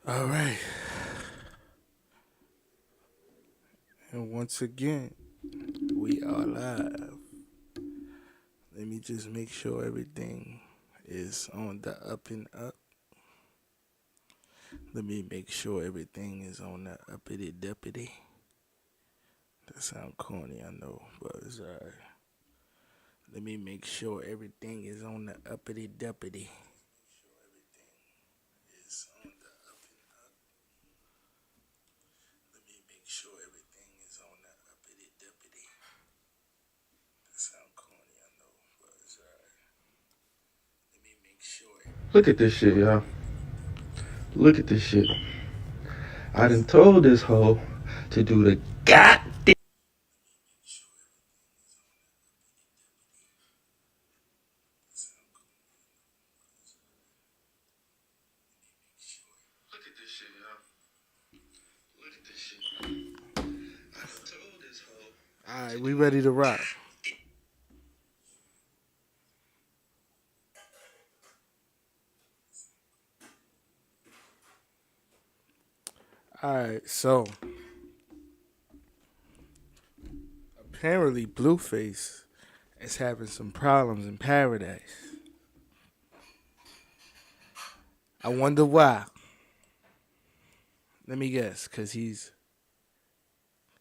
All right. And once again, we are live. Let me just make sure everything is on the up and up. Let me make sure everything is on the uppity deputy. That sounds corny, I know, but it's alright. Let me make sure everything is on the uppity deputy. Is on the up and up. Let me make sure everything is on the uppity deputy. That sounds corny, I know, but it's alright. Let me make sure. Look at this shit, y'all. Look at this shit. I done told this hoe to do the goddamn. Look at this shit, y'all. Look at this shit. I done told this hoe. Alright, we ready to rock. Alright, so apparently Blueface is having some problems in paradise. I wonder why. Let me guess, cause he's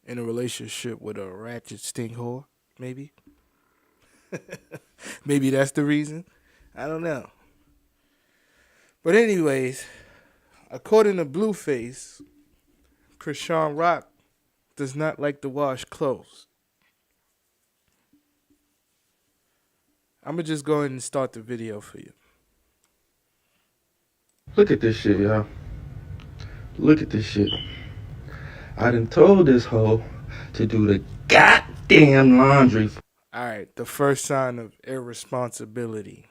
in a relationship with a ratchet stink whore, maybe? Maybe that's the reason. I don't know. But anyways, according to Blueface, Chriseanrock does not like to wash clothes. I'm gonna just go ahead and start the video for you. Look at this shit, y'all. Look at this shit. I done told this hoe to do the goddamn laundry. All right, the first sign of irresponsibility.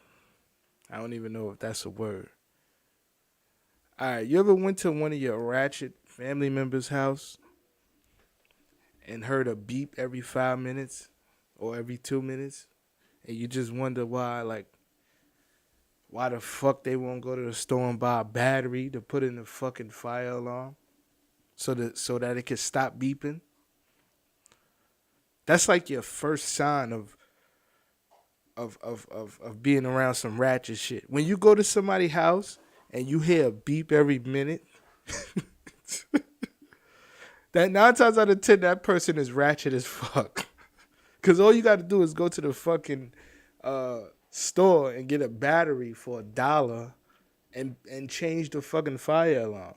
I don't even know if that's a word. All right, you ever went to one of your ratchet family members' house and heard a beep every 5 minutes or every 2 minutes, and you just wonder why, like, why the fuck they won't go to the store and buy a battery to put in the fucking fire alarm so that it can stop beeping? That's like your first sign of being around some ratchet shit. When you go to somebody's house and you hear a beep every minute, that 9 times out of 10 that person is ratchet as fuck. Cause all you got to do is go to the fucking store and get a battery for $1 and change the fucking fire alarm.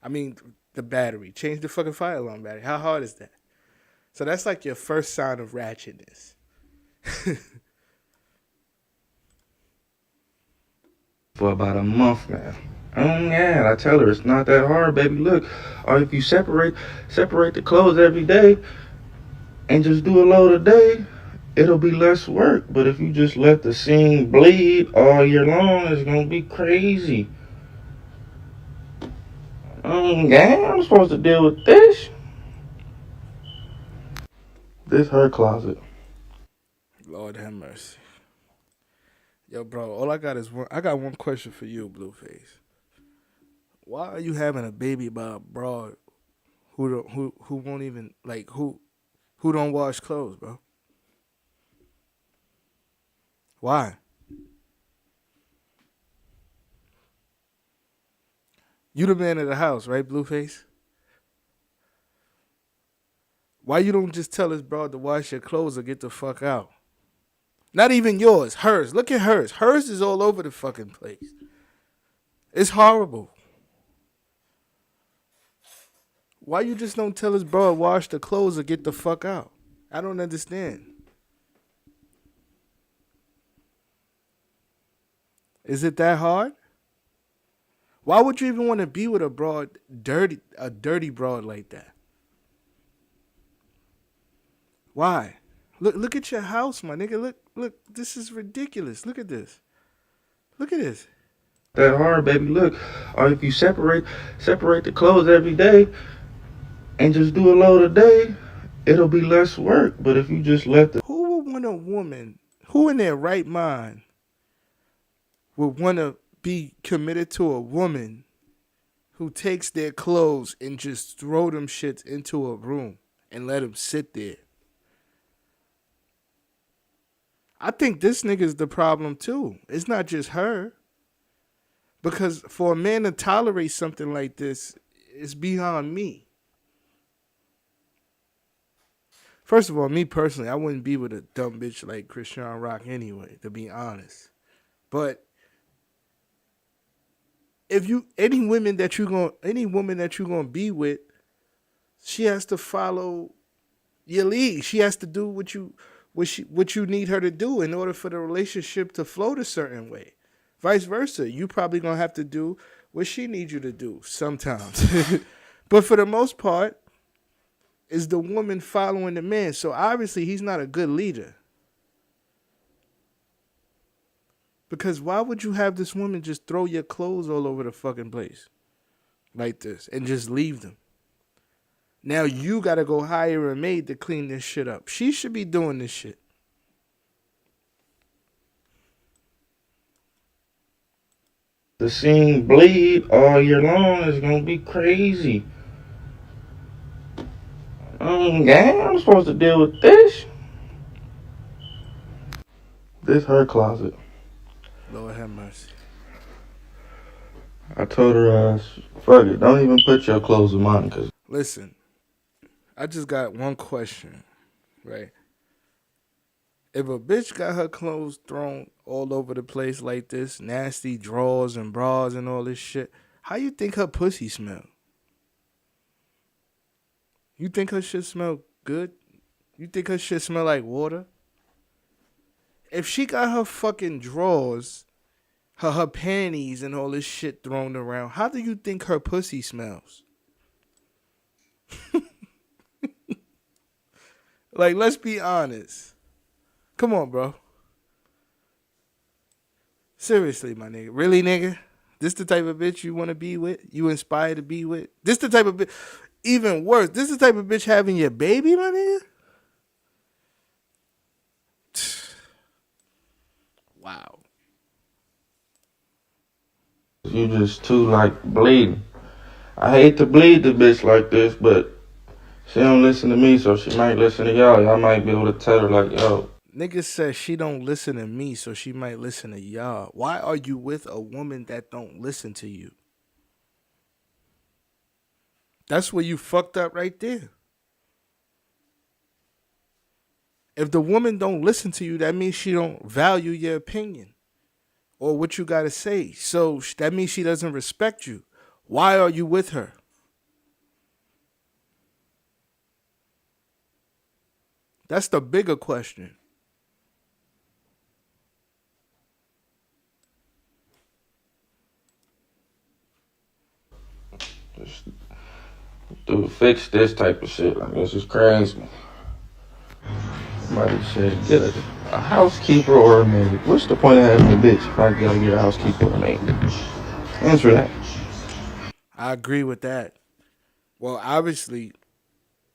I mean the battery. Change the fucking fire alarm battery. How hard is that? So that's like your first sign of ratchetness. For about a month now. Yeah, I tell her it's not that hard, baby. Look, or if you separate the clothes every day and just do a load a day, it'll be less work. But if you just let the seam bleed all year long, it's gonna be crazy. Yeah, I'm supposed to deal with this. This her closet. Lord have mercy. Yo, bro, all I got is I got one question for you, Blueface. Why are you having a baby by a broad who won't even like who don't wash clothes, bro? Why? You the man of the house, right, Blueface? Why you don't just tell this broad to wash your clothes or get the fuck out? Not even yours, hers. Look at hers. Hers is all over the fucking place. It's horrible. Why you just don't tell this broad wash the clothes or get the fuck out? I don't understand. Is it that hard? Why would you even want to be with a dirty broad like that? Why? Look at your house, my nigga. Look, this is ridiculous. Look at this. Look at this. That hard, baby. Look, or if you separate the clothes every day and just do a load a day, it'll be less work. But if you just let the Who would want a woman who in their right mind would want to be committed to a woman who takes their clothes and just throw them shits into a room and let them sit there. I think this nigga's the problem too. It's not just her. Because for a man to tolerate something like this, it's beyond me. First of all, me personally, I wouldn't be with a dumb bitch like Chriseanrock anyway, to be honest. But if you any woman that you're gonna be with, she has to follow your lead. She has to do what you need her to do in order for the relationship to float a certain way. Vice versa, you probably gonna have to do what she needs you to do sometimes. But for the most part, is the woman following the man. So obviously he's not a good leader. Because why would you have this woman just throw your clothes all over the fucking place like this and just leave them? Now you gotta go hire a maid to clean this shit up. She should be doing this shit. The scene bleed all year long is gonna be crazy. Yeah, I'm supposed to deal with this. This her closet. Lord have mercy. I told her, fuck it, don't even put your clothes in mine. Cause Listen, I just got one question, right? If a bitch got her clothes thrown all over the place like this, nasty drawers and bras and all this shit, how you think her pussy smell? You think her shit smell good? You think her shit smell like water? If she got her fucking drawers, her panties and all this shit thrown around, how do you think her pussy smells? Like, let's be honest. Come on, bro. Seriously, my nigga. Really, nigga? This the type of bitch you want to be with? You inspired to be with? This the type of bitch... Even worse, this is the type of bitch having your baby, my nigga? Wow. you just too like bleeding. I hate to bleed the bitch like this, but she don't listen to me, so she might listen to y'all. Y'all might be able to tell her like, yo. Nigga says she don't listen to me, so she might listen to y'all. Why are you with a woman that don't listen to you? That's where you fucked up right there. If the woman don't listen to you, that means she don't value your opinion or what you got to say. So that means she doesn't respect you. Why are you with her? That's the bigger question. Just fix this type of shit. Like, this is crazy. Somebody said, get a housekeeper or a maid. What's the point of having a bitch if I gotta get a housekeeper or a maid? Answer that. I agree with that. Well, obviously,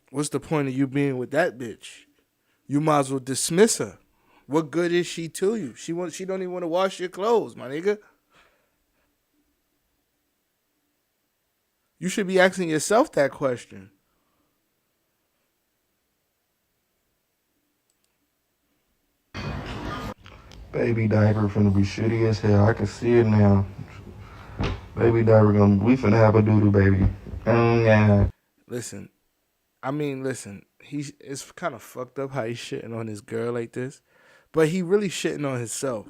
what's the point of you being with that bitch? You might as well dismiss her. What good is she to you? She don't even want to wash your clothes, my nigga. You should be asking yourself that question. Baby diaper finna be shitty as hell. I can see it now. Baby diaper we finna have a doo-doo baby. Yeah. Listen, it's kind of fucked up how he's shitting on his girl like this, but he really shitting on himself.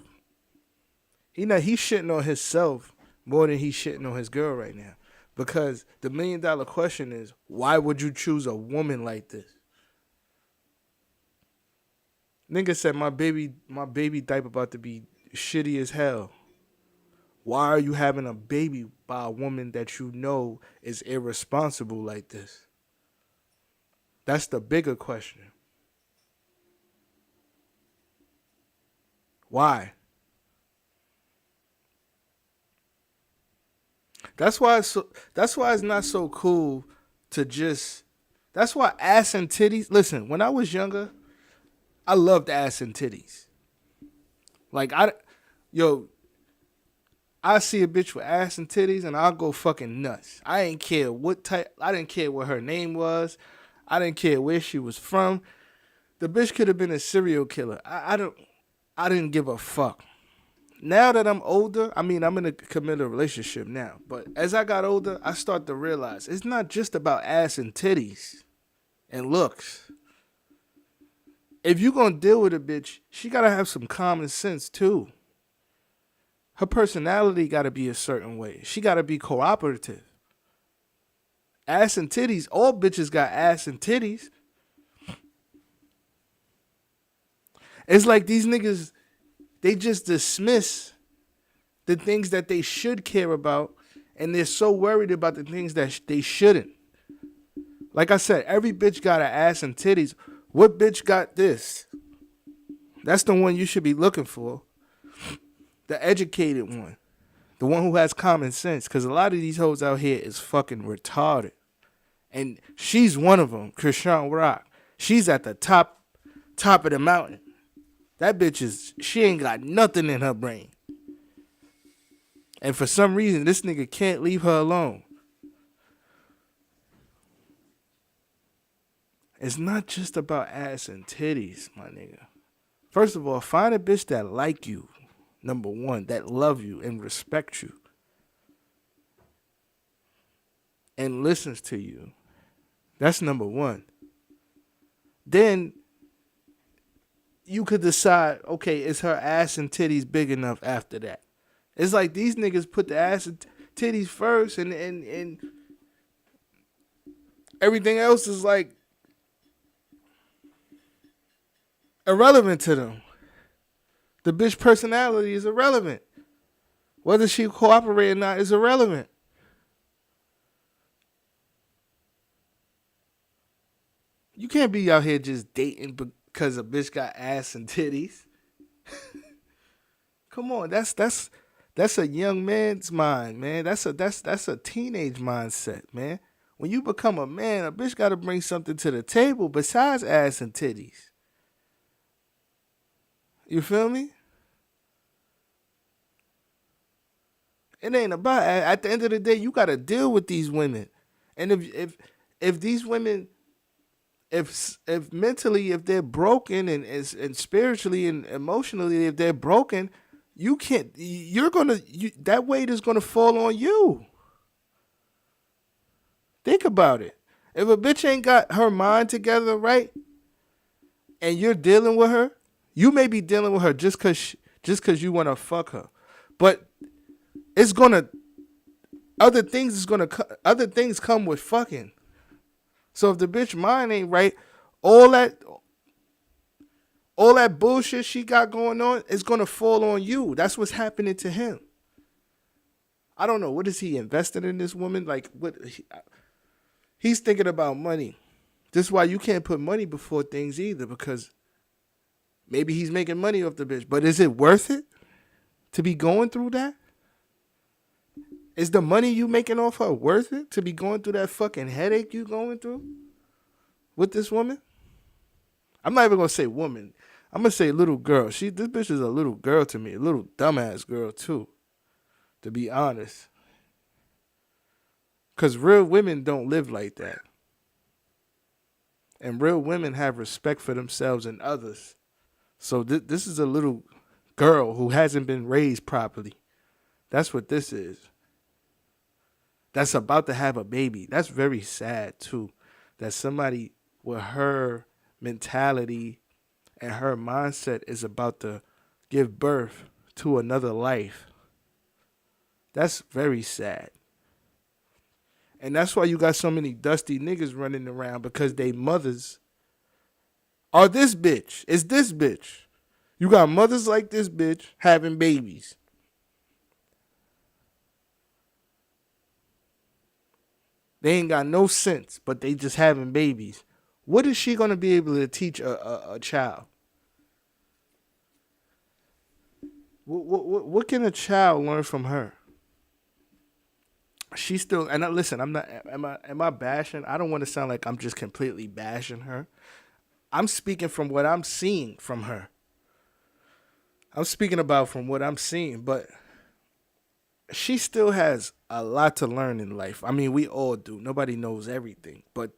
He's shitting on himself more than he's shitting on his girl right now. Because the $1 million question is, why would you choose a woman like this? Nigga said my baby diaper about to be shitty as hell. Why are you having a baby by a woman that you know is irresponsible like this? That's the bigger question. Why? That's why it's not so cool to just. That's why ass and titties. Listen, when I was younger, I loved ass and titties. Like I see a bitch with ass and titties and I'll go fucking nuts. I ain't care what type. I didn't care what her name was. I didn't care where she was from. The bitch could have been a serial killer. I didn't give a fuck. Now that I'm older, I mean, I'm in a committed relationship now. But as I got older, I start to realize it's not just about ass and titties and looks. If you gonna deal with a bitch, she gotta have some common sense too. Her personality gotta be a certain way. She gotta be cooperative. Ass and titties, all bitches got ass and titties. It's like these niggas, they just dismiss the things that they should care about, and they're so worried about the things that they shouldn't. Like I said, every bitch got an ass and titties. What bitch got this? That's the one you should be looking for. The educated one. The one who has common sense. Because a lot of these hoes out here is fucking retarded. And she's one of them, Chriseanrock. She's at the top of the mountain. That bitch she ain't got nothing in her brain. And for some reason, this nigga can't leave her alone. It's not just about ass and titties, my nigga. First of all, find a bitch that like you. Number one, that love you and respect you. And listens to you. That's number one. Then you could decide, okay, is her ass and titties big enough after that? It's like these niggas put the ass and titties first and everything else is like irrelevant to them. The bitch personality is irrelevant. Whether she cooperate or not is irrelevant. You can't be out here just dating because a bitch got ass and titties. Come on, that's a young man's mind, man. That's a teenage mindset, man. When you become a man, a bitch got to bring something to the table besides ass and titties. You feel me? It ain't about, at the end of the day, you got to deal with these women. And if these women, if mentally, if they're broken and spiritually and emotionally, if they're broken, you can't, that weight is going to fall on you. Think about it. If a bitch ain't got her mind together, right, and you're dealing with her, you may be dealing with her just cause you want to fuck her, but it's gonna other things come with fucking. So if the bitch mind ain't right, all that bullshit she got going on is gonna fall on you. That's what's happening to him. I don't know, what is he investing in this woman? Like what? He's thinking about money. This is why you can't put money before things either, because maybe he's making money off the bitch, but is it worth it to be going through that? Is the money you making off her worth it to be going through that fucking headache you going through with this woman? I'm not even going to say woman. I'm going to say little girl. This bitch is a little girl to me, a little dumbass girl too, to be honest. Because real women don't live like that. And real women have respect for themselves and others. So this is a little girl who hasn't been raised properly. That's what this is. That's about to have a baby. That's very sad too. That somebody with her mentality and her mindset is about to give birth to another life. That's very sad. And that's why you got so many dusty niggas running around, because they mothers are this bitch. It's this bitch. You got mothers like this bitch having babies. They ain't got no sense, but they just having babies. What is she going to be able to teach a child? What can a child learn from her? She's still, and listen, I'm not, am I bashing? I don't want to sound like I'm just completely bashing her. I'm speaking from what I'm seeing from her. I'm speaking about from what I'm seeing, but she still has a lot to learn in life. I mean, we all do. Nobody knows everything, but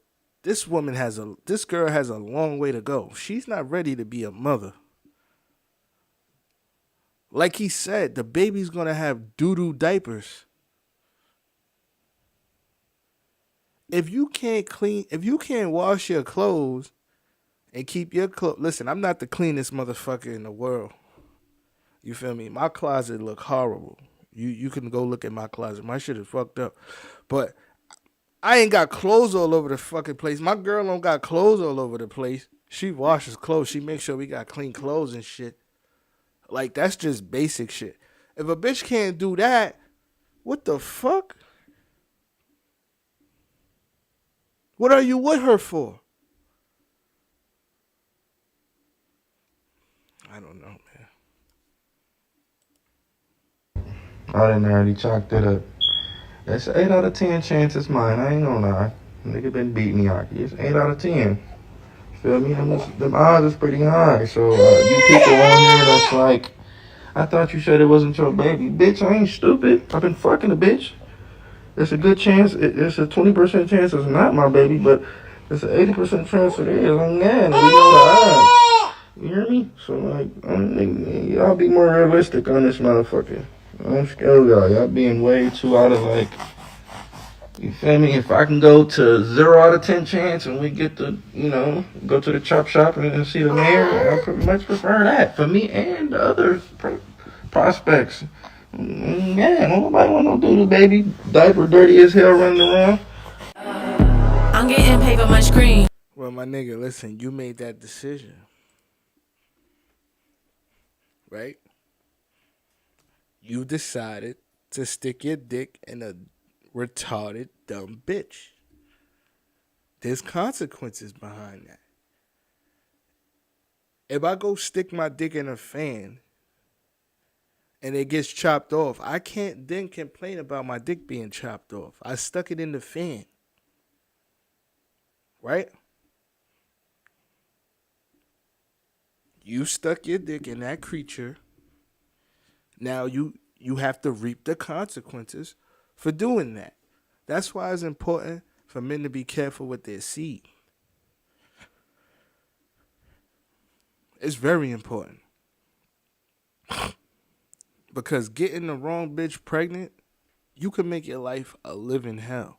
this girl has a long way to go. She's not ready to be a mother. Like he said, the baby's gonna have doo-doo diapers. If you can't wash your clothes and keep your clothes, listen, I'm not the cleanest motherfucker in the world. You feel me? My closet look horrible. You can go look at my closet. My shit is fucked up. But I ain't got clothes all over the fucking place. My girl don't got clothes all over the place. She washes clothes. She makes sure we got clean clothes and shit. Like, that's just basic shit. If a bitch can't do that, what the fuck? What are you with her for? I don't know, man. I done already chalked it up. That's 8 out of 10 chances mine. I ain't gonna lie. Nigga been beating me out. It's 8 out of 10. Feel me? Them odds is pretty high. So you people on here that's like, I thought you said it wasn't your baby. Bitch, I ain't stupid. I've been fucking a bitch. There's a good chance. It's a 20% chance it's not my baby, but it's an 80% chance it is. I'm mad. We know the odds. You hear me? So like, y'all be more realistic on this motherfucker. I'm scared of y'all. Y'all being way too out of like. You feel me? If I can go to 0 out of 10 chance and we get to, go to the chop shop and see the mayor, I pretty much prefer that for me and the other prospects. Yeah, nobody want no doodle baby, diaper dirty as hell running around. I'm getting paid for my screen. Well, my nigga, listen, you made that decision. Right? You decided to stick your dick in a retarded, dumb bitch. There's consequences behind that. If I go stick my dick in a fan and it gets chopped off, I can't then complain about my dick being chopped off. I stuck it in the fan. Right? You stuck your dick in that creature. Now you have to reap the consequences for doing that. That's why it's important for men to be careful with their seed. It's very important. Because getting the wrong bitch pregnant, you can make your life a living hell.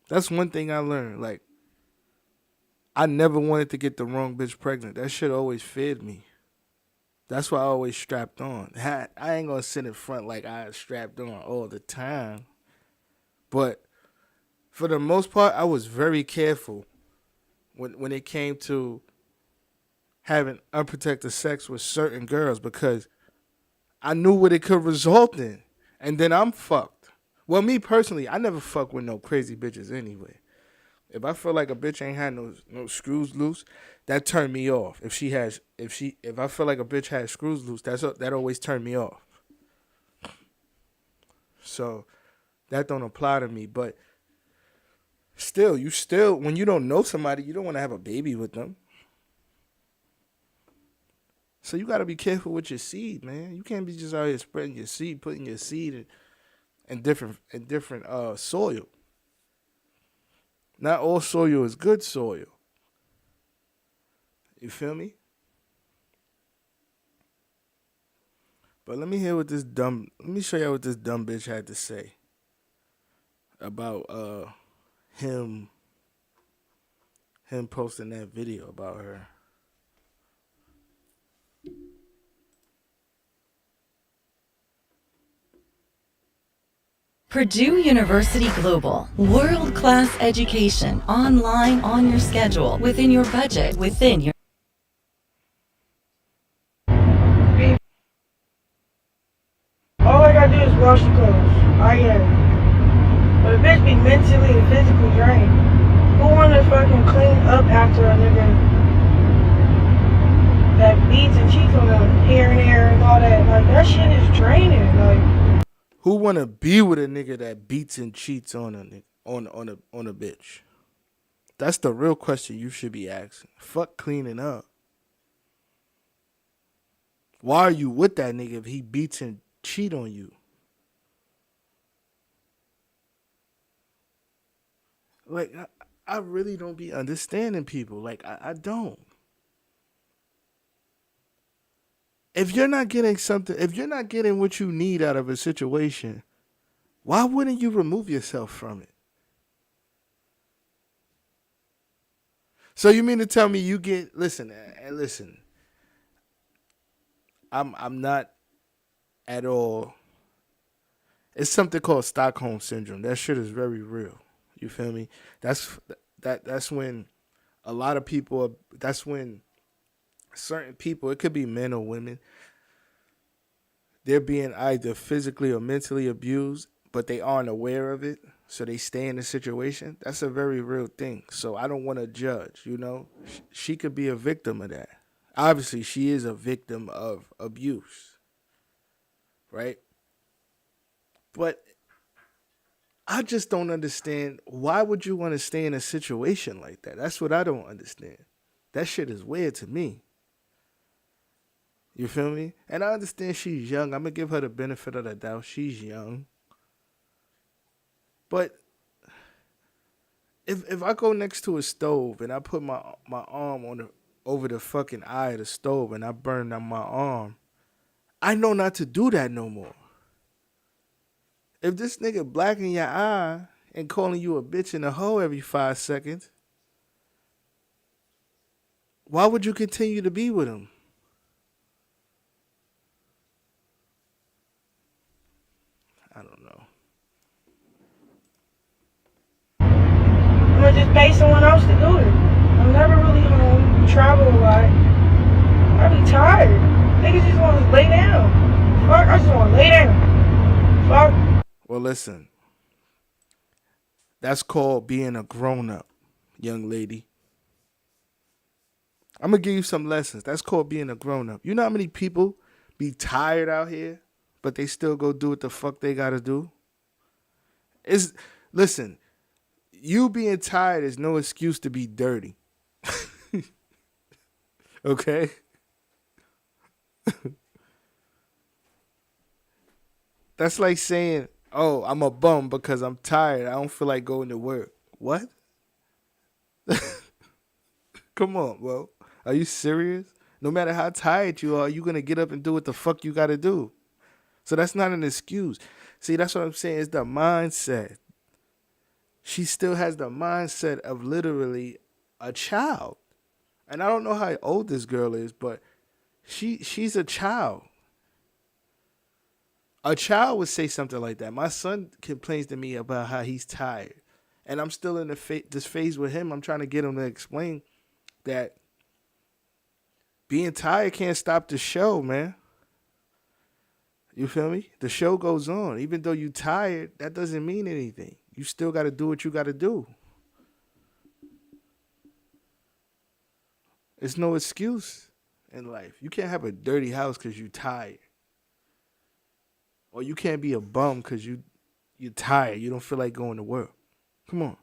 That's one thing I learned. Like, I never wanted to get the wrong bitch pregnant. That shit always feared me. That's why I always strapped on. I ain't gonna sit in front like I strapped on all the time. But for the most part, I was very careful when it came to having unprotected sex with certain girls because I knew what it could result in. And then I'm fucked. Well, me personally, I never fuck with no crazy bitches anyway. If I feel like a bitch ain't had no screws loose, that turned me off. If I feel like a bitch had screws loose, that always turned me off. So that don't apply to me. But still, when you don't know somebody, you don't want to have a baby with them. So you got to be careful with your seed, man. You can't be just out here spreading your seed, putting your seed in different soil. Not all soil is good soil. You feel me? But let me show you what this dumb bitch had to say about him posting that video about her. Purdue University Global. World-class education. Online, on your schedule. Within your budget. Within your... All I gotta do is wash the clothes. I am. But a bitch be mentally and physically drained. Who wanna fucking clean up after a nigga that beats and cheats on them here and there and all that? Like, that shit is draining. Like, who wanna be with a nigga that beats and cheats on a bitch? That's the real question you should be asking. Fuck cleaning up. Why are you with that nigga if he beats and cheat on you? Like, I really don't be understanding people. Like, I don't. If you're not getting something, if you're not getting what you need out of a situation, why wouldn't you remove yourself from it? So you mean to tell me you get, listen, I'm not at all. It's something called Stockholm syndrome. That shit is very real. You feel me? That's when a lot of people that's when certain people, it could be men or women, they're being either physically or mentally abused, but they aren't aware of it, so they stay in the situation. That's a very real thing. So I don't want to judge, you know? She could be a victim of that. Obviously, she is a victim of abuse, right? But I just don't understand, why would you want to stay in a situation like that? That's what I don't understand. That shit is weird to me. You feel me? And I understand she's young. I'm going to give her the benefit of the doubt. She's young. But if I go next to a stove and I put my arm over the fucking eye of the stove and I burn down my arm, I know not to do that no more. If this nigga blacking your eye and calling you a bitch and a hoe every 5 seconds, why would you continue to be with him? I don't know. I'm gonna just pay someone else to do it. I'm never really home. Travel a lot. I be tired. Niggas just want to lay down. Fuck, I just want to lay down. Fuck. Well, listen. That's called being a grown-up, young lady. I'm going to give you some lessons. That's called being a grown-up. You know how many people be tired out here, but they still go do what the fuck they got to do? Listen, you being tired is no excuse to be dirty. Okay? That's like saying, oh, I'm a bum because I'm tired. I don't feel like going to work. What? Come on, bro. Are you serious? No matter how tired you are, you're going to get up and do what the fuck you got to do. So that's not an excuse. See, that's what I'm saying. It's the mindset. She still has the mindset of literally a child. And I don't know how old this girl is, but she's a child. A child would say something like that. My son complains to me about how he's tired. And I'm still in this phase with him. I'm trying to get him to explain that being tired can't stop the show, man. You feel me? The show goes on. Even though you're tired, that doesn't mean anything. You still got to do what you got to do. It's no excuse in life. You can't have a dirty house because you're tired. Or you can't be a bum because you're tired. You don't feel like going to work. Come on.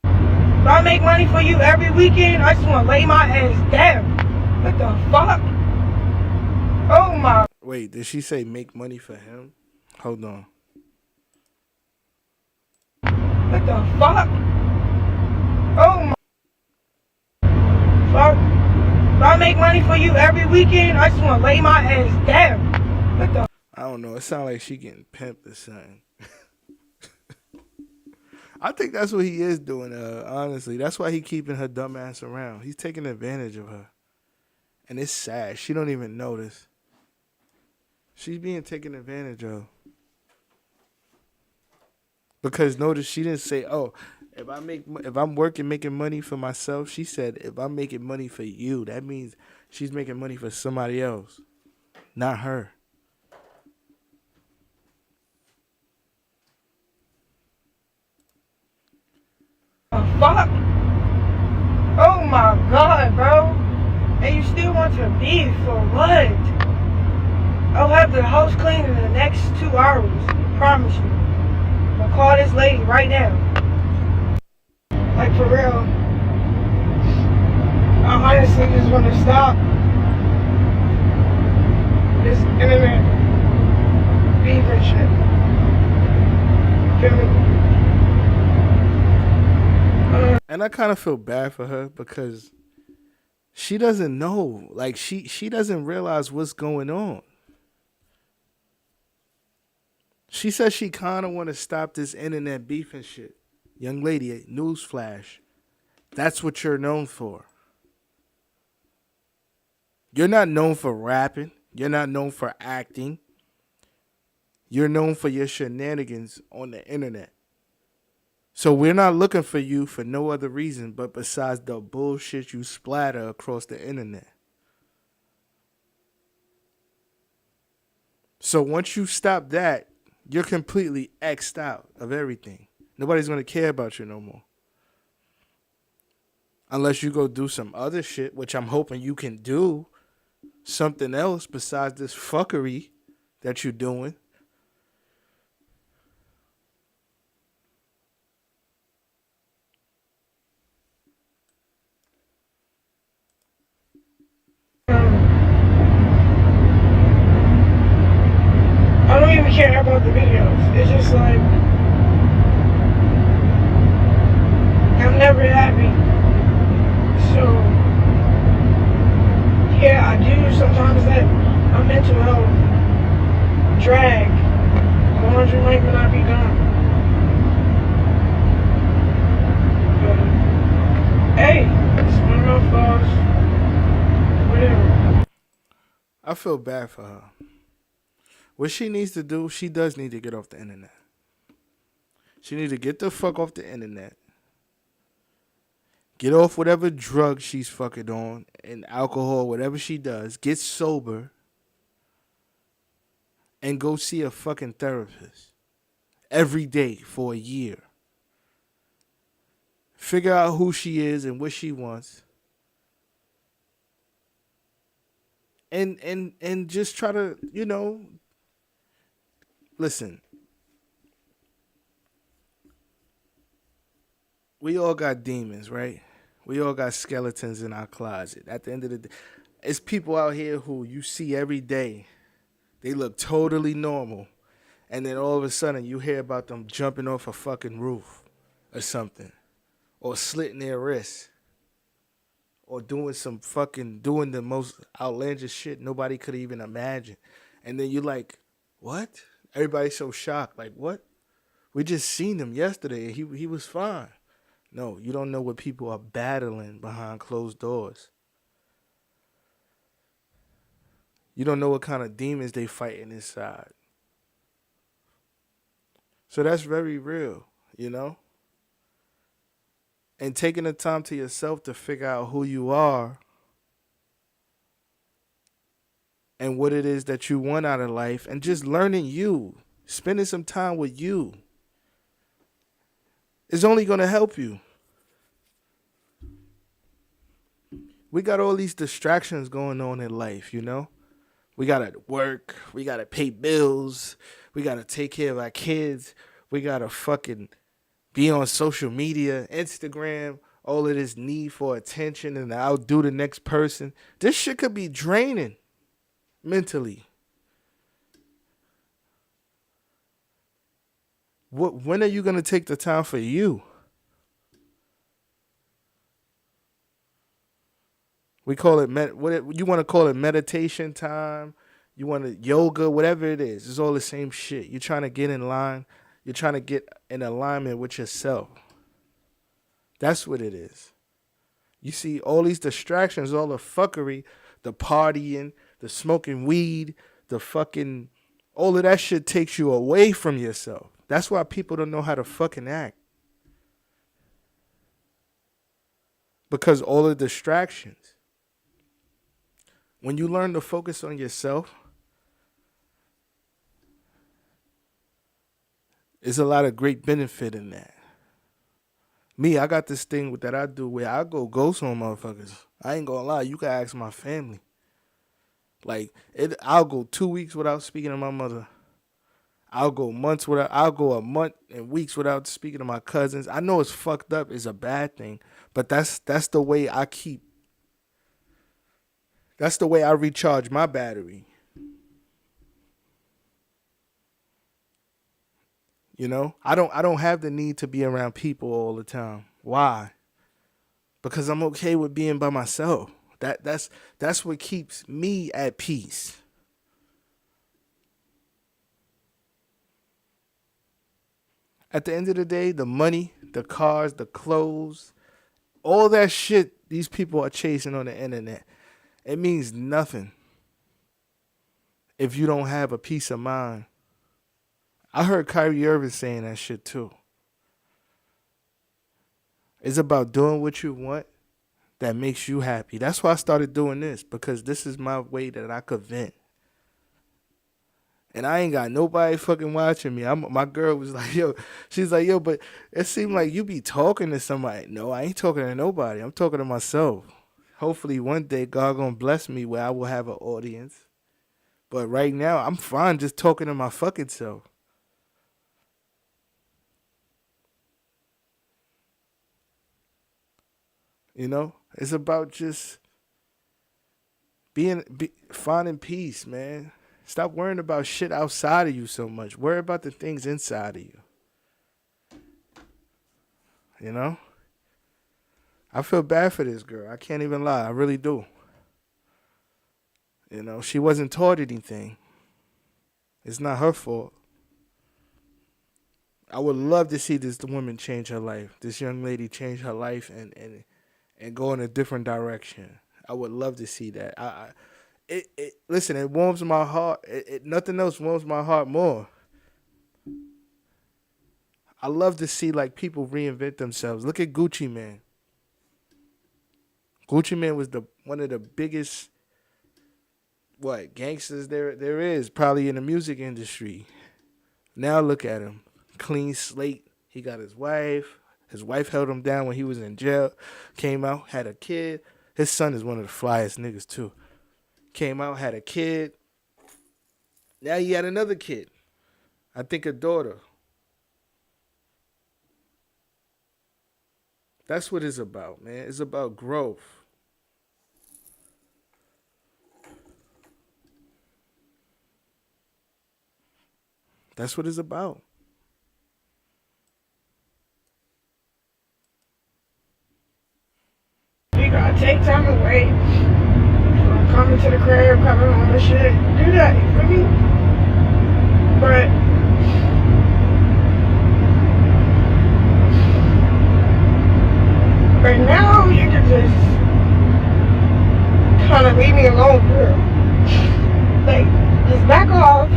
If I make money for you every weekend, I just want to lay my ass down. What the fuck? Oh my. Wait, did she say make money for him? Hold on. What the fuck? Oh my. Fuck. If I make money for you every weekend, I just want to lay my ass down. What the. I don't know. It sounds like she getting pimped or something. I think that's what he is doing, honestly. That's why he keeping her dumb ass around. He's taking advantage of her. And it's sad. She don't even notice. She's being taken advantage of. Because notice she didn't say, oh, if I'm working making money for myself, she said if I'm making money for you, that means she's making money for somebody else, not her. Fuck. Oh my god, bro. And you still want to beef for what? I'll have the house clean in the next 2 hours. I promise you. I'm gonna call this lady right now. Like for real. niggas want to stop this internet beef and shit. Feel me? And I kind of feel bad for her because she doesn't know. Like, she doesn't realize what's going on. She says she kind of want to stop this internet beef and shit. Young lady, newsflash. That's what you're known for. You're not known for rapping. You're not known for acting. You're known for your shenanigans on the internet. So we're not looking for you for no other reason but besides the bullshit you splatter across the internet. So once you stop that, you're completely X'd out of everything. Nobody's going to care about you no more. Unless you go do some other shit, which I'm hoping you can do. Something else besides this fuckery that you're doing. I don't even care about the videos. It's just like, I'm never happy. So, yeah, I do sometimes let my mental health drag. Laundry might not be done. But, hey, it's one of my flaws. Whatever. I feel bad for her. What she needs to do, she does need to get off the internet. She needs to get the fuck off the internet. Get off whatever drug she's fucking on and alcohol, whatever she does. Get sober. And go see a fucking therapist. Every day for a year. Figure out who she is and what she wants. And just try to, listen. We all got demons, right? We all got skeletons in our closet. At the end of the day, it's people out here who you see every day. They look totally normal. And then all of a sudden you hear about them jumping off a fucking roof or something. Or slitting their wrists. Or doing the most outlandish shit nobody could even imagine. And then you're like, what? Everybody's so shocked. Like, what? We just seen him yesterday. He was fine. No, you don't know what people are battling behind closed doors. You don't know what kind of demons they fighting inside. So that's very real, And taking the time to yourself to figure out who you are and what it is that you want out of life and just learning you, spending some time with you is only going to help you. We got all these distractions going on in life, We got to work. We got to pay bills. We got to take care of our kids. We got to fucking be on social media, Instagram, all of this need for attention and to outdo the next person. This shit could be draining mentally. When are you going to take the time for you? We call it, you want to call it meditation time. You want to yoga, whatever it is. It's all the same shit. You're trying to get in line. You're trying to get in alignment with yourself. That's what it is. You see all these distractions, all the fuckery, the partying, the smoking weed, the fucking, all of that shit takes you away from yourself. That's why people don't know how to fucking act. Because all the distractions. When you learn to focus on yourself, there's a lot of great benefit in that. Me, I got this thing that I do where I go ghost on motherfuckers. I ain't gonna lie, you can ask my family. I'll go 2 weeks without speaking to my mother. I'll go a month and weeks without speaking to my cousins. I know it's fucked up, it's a bad thing, but that's the way I keep That's the way I recharge my battery. You know, I don't have the need to be around people all the time. Why? Because I'm okay with being by myself. That's what keeps me at peace. At the end of the day, the money, the cars, the clothes, all that shit these people are chasing on the internet, it means nothing if you don't have a peace of mind. I heard Kyrie Irving saying that shit too. It's about doing what you want that makes you happy. That's why I started doing this, because this is my way that I could vent. And I ain't got nobody fucking watching me. My girl was like, yo, she's like, yo, but it seemed like you be talking to somebody. No, I ain't talking to nobody. I'm talking to myself. Hopefully one day God gonna bless me where I will have an audience. But right now, I'm fine just talking to my fucking self. You know? It's about just finding peace, man. Stop worrying about shit outside of you so much. Worry about the things inside of you. You know? I feel bad for this girl. I can't even lie. I really do. You know, she wasn't taught anything. It's not her fault. I would love to see this woman change her life. This young lady change her life and go in a different direction. I would love to see that. Listen, it warms my heart. Nothing else warms my heart more. I love to see like people reinvent themselves. Look at Gucci Mane. Gucci Mane was one of the biggest gangsters there is probably in the music industry. Now look at him, clean slate. He got his wife. His wife held him down when he was in jail. Came out, had a kid. His son is one of the flyest niggas too. Came out, had a kid. Now he had another kid. I think a daughter. That's what it's about, man. It's about growth. That's what it's about. You gotta take time away from coming to the crib, coming home and shit. Do that, you feel me? But right now, you can just kind of leave me alone for real. Like, just back off.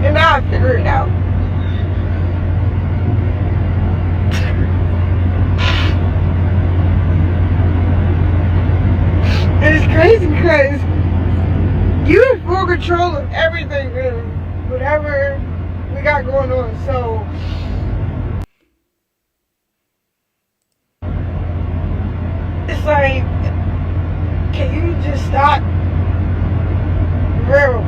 And now I figure it out. And it's crazy because you're in full control of everything, man. Whatever we got going on. So it's like, can you just stop? Real.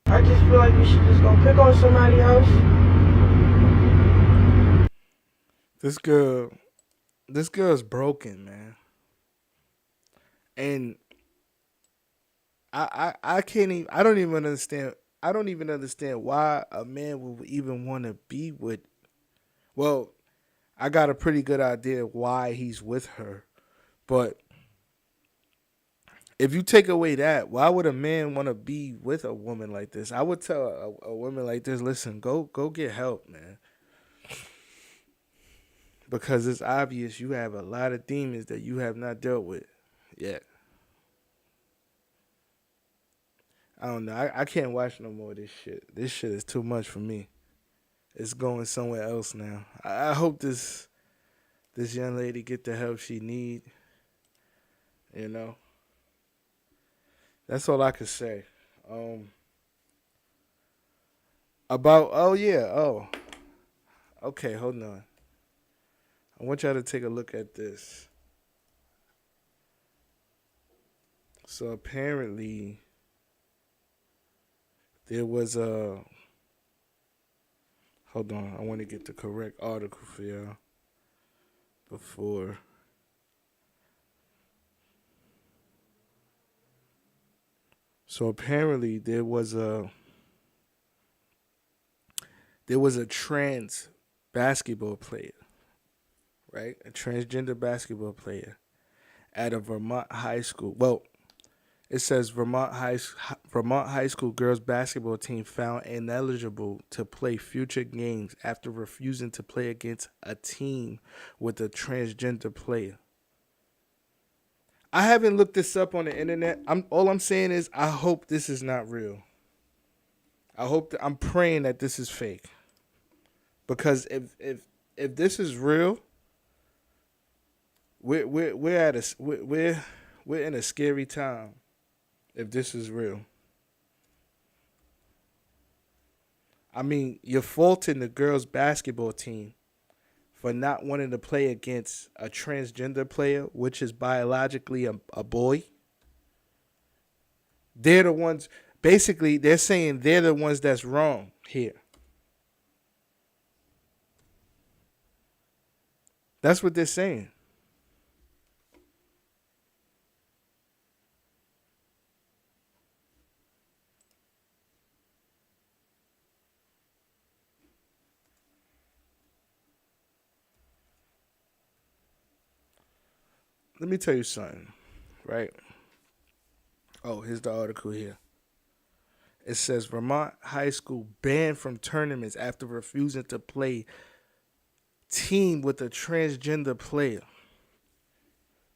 I just feel like we should just go pick on somebody else. This girl's broken, man. And I can't even I don't even understand why a man would even want to be with. Well, I got a pretty good idea why he's with her, but if you take away that, why would a man want to be with a woman like this? I would tell a woman like this, listen, go get help, man. Because it's obvious you have a lot of demons that you have not dealt with yet. I don't know. I can't watch no more of this shit. This shit is too much for me. It's going somewhere else now. I hope this young lady get the help she need. You know. That's all I could say. Okay, hold on. I want y'all to take a look at this. So apparently there was a Hold on, I want to get the correct article for y'all before. So apparently there was a trans basketball player, right? A transgender basketball player at a Vermont high school. Well, it says Vermont High School girls basketball team found ineligible to play future games after refusing to play against a team with a transgender player. I haven't looked this up on the internet. All I'm saying is I hope this is not real. I'm praying that this is fake. Because if this is real, we're in a scary time. If this is real, I mean, you're faulting the girls' basketball team for not wanting to play against a transgender player, which is biologically a boy. They're the ones, basically, they're saying they're the ones that's wrong here. That's what they're saying. Let me tell you something, right? Oh, here's the article here. It says Vermont High School banned from tournaments after refusing to play team with a transgender player.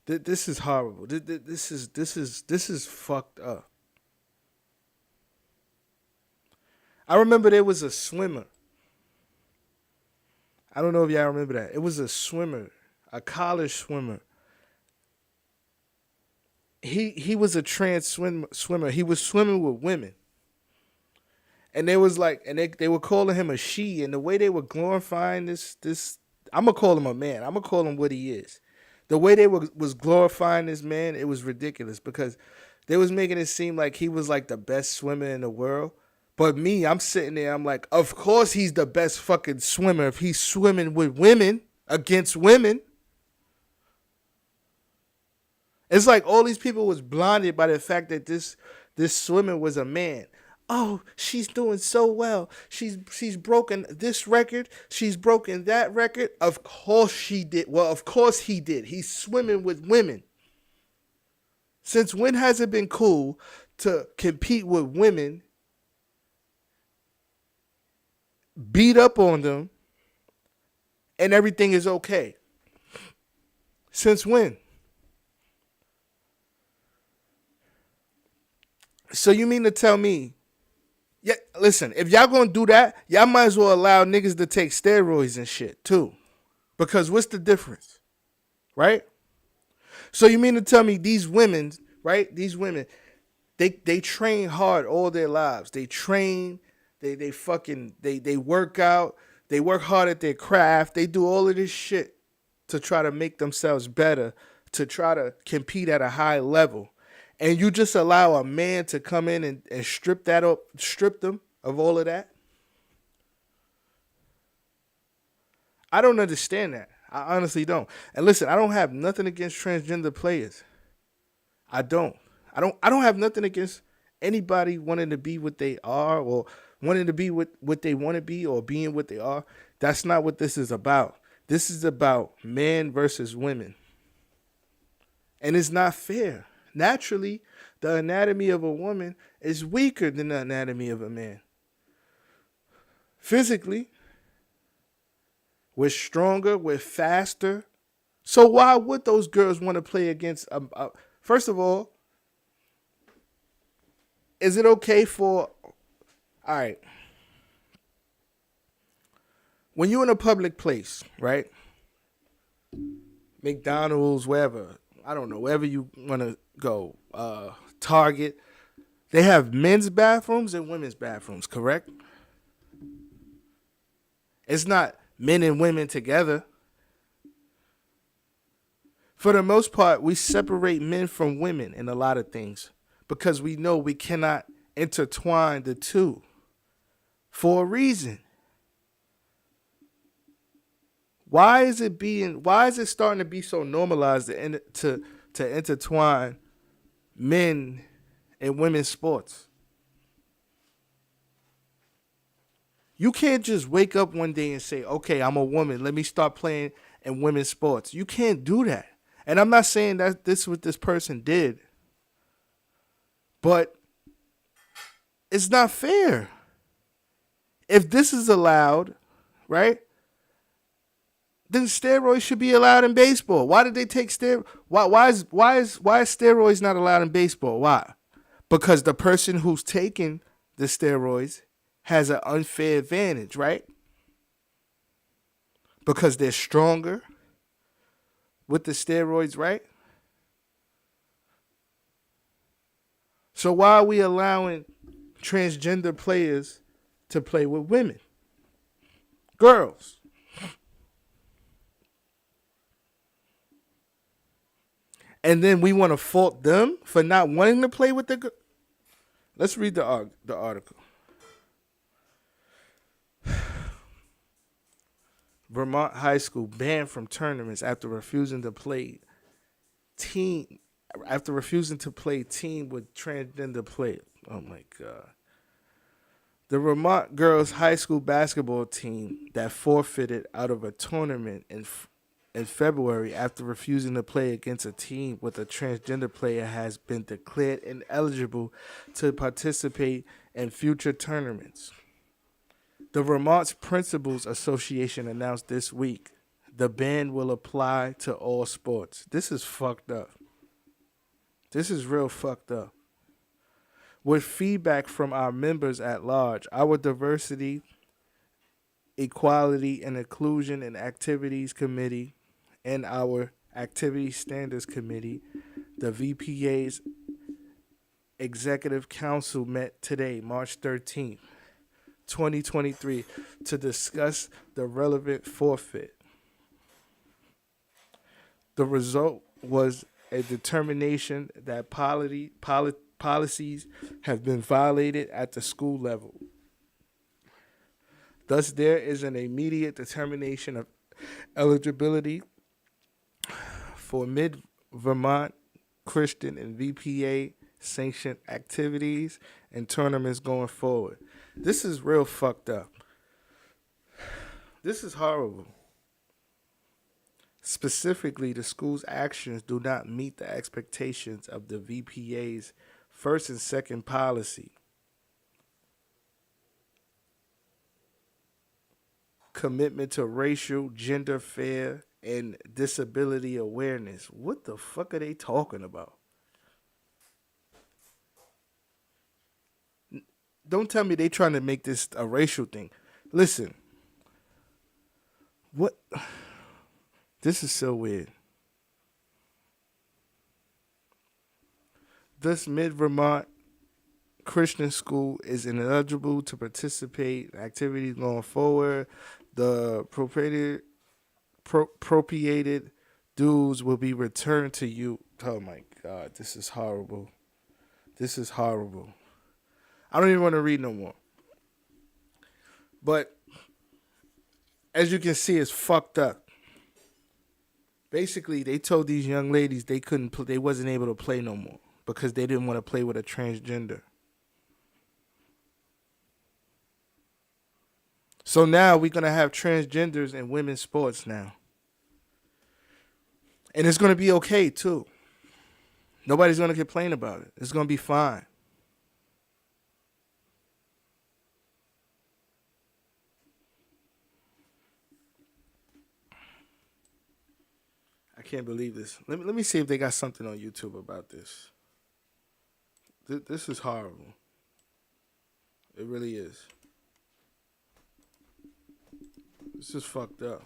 This is horrible. This is fucked up. I remember there was a swimmer. I don't know if y'all remember that. It was a swimmer, a college swimmer. He was a trans swimmer. He was swimming with women. And they was like, and they were calling him a she, and the way they were glorifying this I'm gonna call him a man. I'm gonna call him what he is. The way they was glorifying this man, it was ridiculous because they was making it seem like he was like the best swimmer in the world. But me, I'm sitting there, I'm like, of course he's the best fucking swimmer if he's swimming with women against women. It's like all these people was blinded by the fact that this swimmer was a man. Oh, she's doing so well. She's broken this record. She's broken that record. Of course she did. Well, of course he did. He's swimming with women. Since when has it been cool to compete with women, beat up on them, and everything is okay? Since when? So you mean to tell me, yeah, listen, if y'all gonna do that, y'all might as well allow niggas to take steroids and shit too. Because what's the difference? Right? So you mean to tell me these women, right? These women, they train hard all their lives. They train, they work out, they work hard at their craft, they do all of this shit to try to make themselves better, to try to compete at a high level. And you just allow a man to come in and strip them of all of that? I don't understand that. I honestly don't. And listen, I don't have nothing against transgender players. I don't have nothing against anybody wanting to be what they are or wanting to be what they want to be or being what they are. That's not what this is about. This is about men versus women. And it's not fair. Naturally, the anatomy of a woman is weaker than the anatomy of a man. Physically, we're stronger, we're faster. So why would those girls want to play against first of all, is it okay for, all right, when you're in a public place, right? McDonald's, wherever, I don't know, wherever you want to go, Target, they have men's bathrooms and women's bathrooms, correct? It's not men and women together. For the most part, we separate men from women in a lot of things because we know we cannot intertwine the two for a reason. Why is it starting to be so normalized to intertwine men and women's sports? You can't just wake up one day and say, okay, I'm a woman. Let me start playing in women's sports. You can't do that. And I'm not saying that this is what this person did, but it's not fair. If this is allowed, right, then steroids should be allowed in baseball. Why did they take steroids? Why is steroids not allowed in baseball? Why? Because the person who's taking the steroids has an unfair advantage, right? Because they're stronger with the steroids, right? So why are we allowing transgender players to play with women? Girls. And then we want to fault them for not wanting to play with the girls? Let's read the article. Vermont high school banned from tournaments after refusing to play team with transgender players. Oh my God. The Vermont girls high school basketball team that forfeited out of a tournament in February after refusing to play against a team with a transgender player has been declared ineligible to participate in future tournaments. The Vermont Principals Association announced this week the ban will apply to all sports. This is fucked up. This is real fucked up. With feedback from our members at large, our Diversity, Equality, and Inclusion and Activities Committee and our Activity Standards Committee, the VPA's Executive Council met today, March 13th. 2023, to discuss the relevant forfeit. The result was a determination that policies have been violated at the school level. Thus, there is an immediate determination of eligibility for Mid-Vermont Christian and VPA sanctioned activities and tournaments going forward. This is real fucked up. This is horrible. Specifically, the school's actions do not meet the expectations of the VPA's first and second policy. Commitment to racial, gender fair, and disability awareness. What the fuck are they talking about? Don't tell me they trying to make this a racial thing. Listen. What? This is so weird. This Mid-Vermont Christian school is ineligible to participate in activities going forward. The appropriated dues will be returned to you. Oh my God, this is horrible. This is horrible. I don't even want to read no more. But as you can see, it's fucked up. Basically, they told these young ladies they wasn't able to play no more because they didn't want to play with a transgender. So now we're going to have transgenders in women's sports now. And it's going to be okay, too. Nobody's going to complain about it. It's going to be fine. I can't believe this. Let me see if they got something on YouTube about this. This is horrible. It really is. This is fucked up.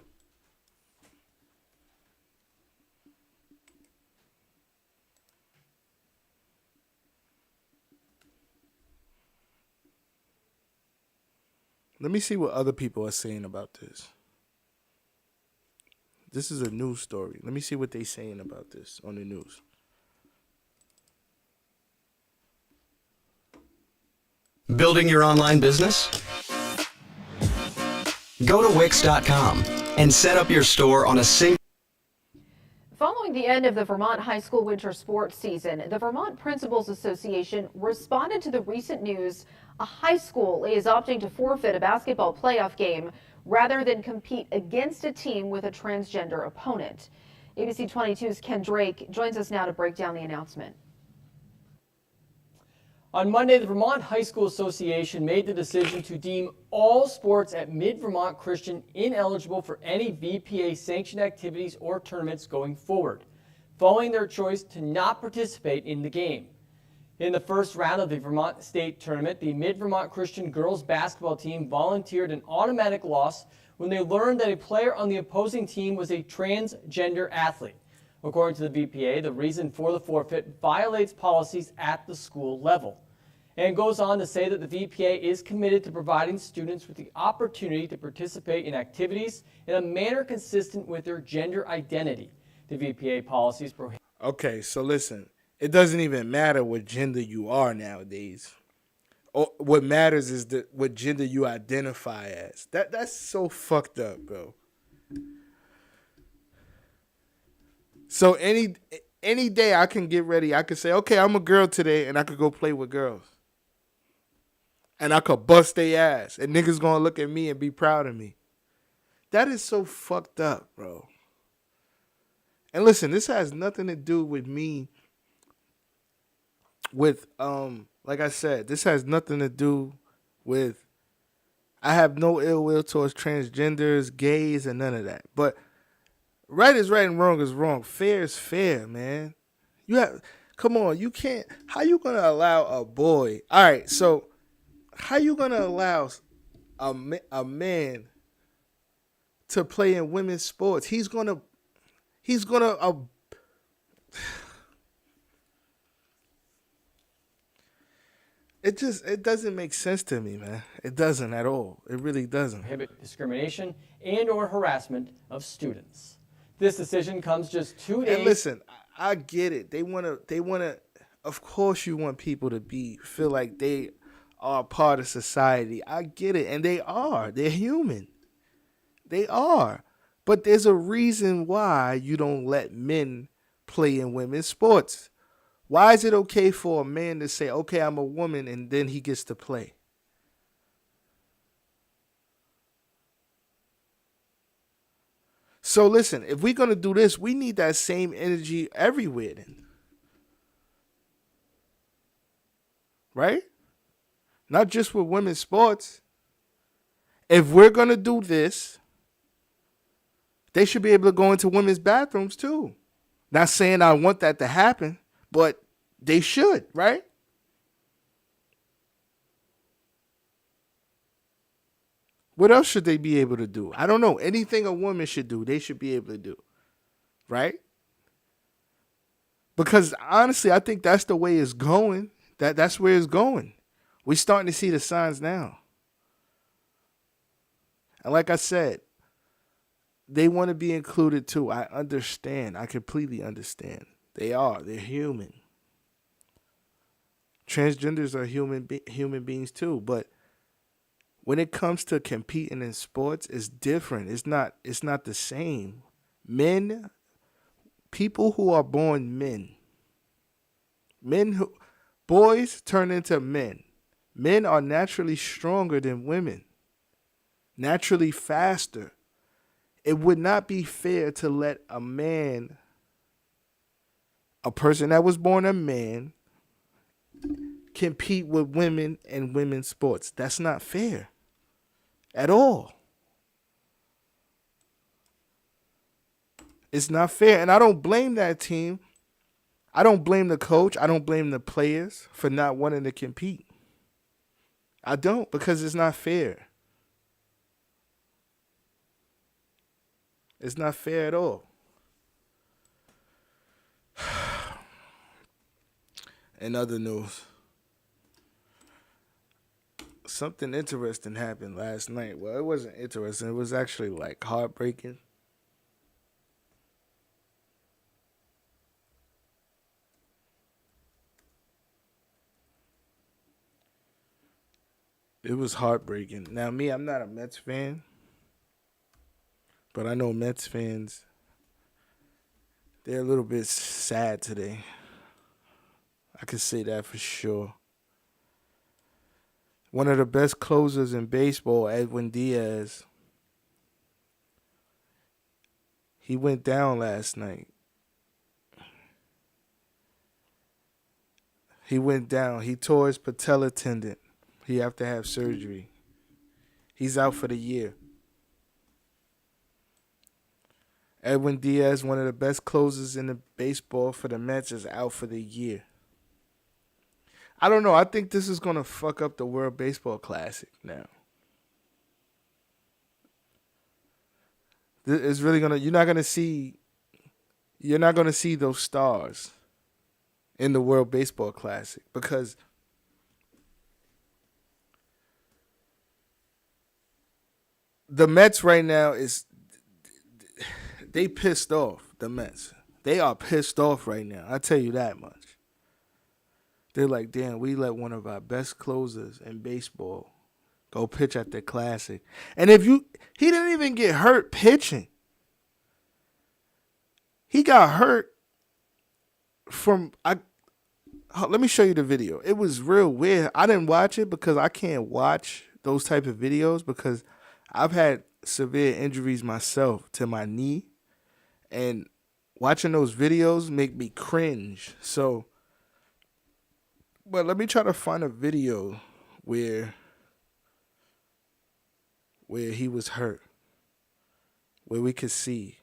Let me see what other people are saying about this. This is a news story. Let me see what they're saying about this on the news. Building your online business? Go to Wix.com. and set up your store on a single. Following the end of the Vermont high school winter sports season, the Vermont Principals Association responded to the recent news a high school is opting to forfeit a basketball playoff game rather than compete against a team with a transgender opponent. ABC 22's Ken Drake joins us now to break down the announcement. On Monday, the Vermont High School Association made the decision to deem all sports at Mid-Vermont Christian ineligible for any VPA-sanctioned activities or tournaments going forward, following their choice to not participate in the game. In the first round of the Vermont State Tournament, the Mid-Vermont Christian girls basketball team volunteered an automatic loss when they learned that a player on the opposing team was a transgender athlete. According to the VPA, the reason for the forfeit violates policies at the school level. And goes on to say that the VPA is committed to providing students with the opportunity to participate in activities in a manner consistent with their gender identity. The VPA policies prohibit. Okay, so listen, it doesn't even matter what gender you are nowadays. What matters is what gender you identify as. That's so fucked up, bro. So any day I can get ready, I can say, okay, I'm a girl today, and I could go play with girls. And I could bust their ass, and niggas gonna look at me and be proud of me. That is so fucked up, bro. And listen, this has nothing to do with me with, like I said, this has nothing to do with, I have no ill will towards transgenders, gays, and none of that. But right is right and wrong is wrong. Fair is fair, man. Come on, you can't, how you gonna allow a boy, all right, so how you gonna allow a man to play in women's sports? He's gonna it doesn't make sense to me, man. It doesn't at all. It really doesn't. Prohibit discrimination and/or harassment of students. This decision comes just 2 days. And listen, I get it. They wanna. Of course, you want people to feel like they are part of society. I get it, and they are. They're human. They are. But there's a reason why you don't let men play in women's sports. Why is it okay for a man to say, okay, I'm a woman, and then he gets to play? So listen, if we're going to do this, we need that same energy everywhere then. Right? Not just with women's sports. If we're going to do this, they should be able to go into women's bathrooms too. Not saying I want that to happen, but they should, right? What else should they be able to do? I don't know. Anything a woman should do, they should be able to do. Right? Because honestly, I think that's the way it's going. That's where it's going. We're starting to see the signs now. And like I said, they want to be included too. I understand. I completely understand. They are. They're human. Transgenders are human beings too. But when it comes to competing in sports, it's different. It's not the same. People who are born boys turn into men. Men are naturally stronger than women. Naturally faster. It would not be fair to let a person that was born a man, compete with women in women's sports. That's not fair at all. It's not fair. And I don't blame that team. I don't blame the coach. I don't blame the players for not wanting to compete. I don't, because it's not fair. It's not fair at all. In other news, something interesting happened last night. Well, it wasn't interesting. It was actually like heartbreaking. It was heartbreaking. Now, me, I'm not a Mets fan. But I know Mets fans, they're a little bit sad today. I can say that for sure. One of the best closers in baseball, Edwin Diaz, he went down last night. He went down. He tore his patella tendon. He have to have surgery. He's out for the year. Edwin Diaz, one of the best closers in the baseball for the Mets, is out for the year. I don't know. I think this is going to fuck up the World Baseball Classic now. It's really going to, you're not going to see those stars in the World Baseball Classic because the Mets right now they pissed off, the Mets. They are pissed off right now. I tell you that much. They're like, damn, we let one of our best closers in baseball go pitch at the Classic. And he didn't even get hurt pitching. He got hurt let me show you the video. It was real weird. I didn't watch it because I can't watch those type of videos because I've had severe injuries myself to my knee. And watching those videos make me cringe. So, but let me try to find a video where he was hurt, where we could see.